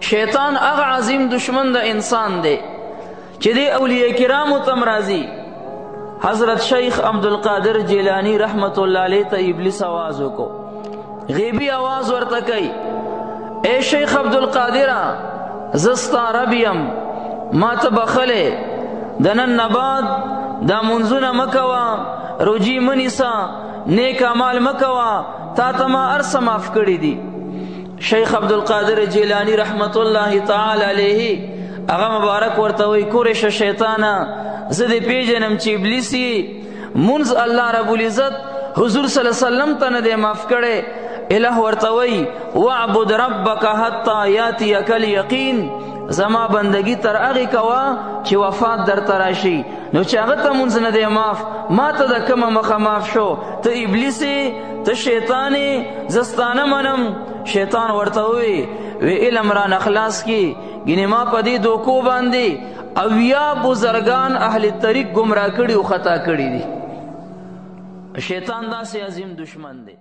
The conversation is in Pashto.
شیطان اغ عظیم دشمن د انسان دی چې دی اولیاء کرامو تم راځي. حضرت شیخ عبدالقادر جیلانی رحمت اللہ علیہ ته ابلیس آواز وکړو، غیبی آواز ورته کوي، اے شیخ عبدالقادر زستا رب یم، ما ته بخلې د نن نه بعد دا منځونه مکوه، روجي منیسه، نیک اعمال مکوه، تا ته ما هر څه معاف کړي دي. شیخ عبدالقادر جیلانی رحمت اللہ تعالی علیہ هغه مبارک ورته وی کورش شیطانا زه دې پیژنم چې ابلیس یې منځ الله رب العزت حضور صلی الله علیه وسلم ته نه دی معاف کړی. الہ ورته وی واعبد ربک حتی یاتیک الیقین، زما بندگی تر هغې کوه چې وفات درته راشي. نو چې هغه ته مونځ نه دی معاف، ما ته د کومه مخه معاف شو؟ ته ابلیس یې، ته شیطان یې، زه ستا نه منم. شیطان ورته وی علم را نخلاص کی، ګینې ما په دې دوکو باندې اویا بزرگان اهل طریق گمراه کړي او خطا کړي دي. شیطان داسې عظیم دشمن دی.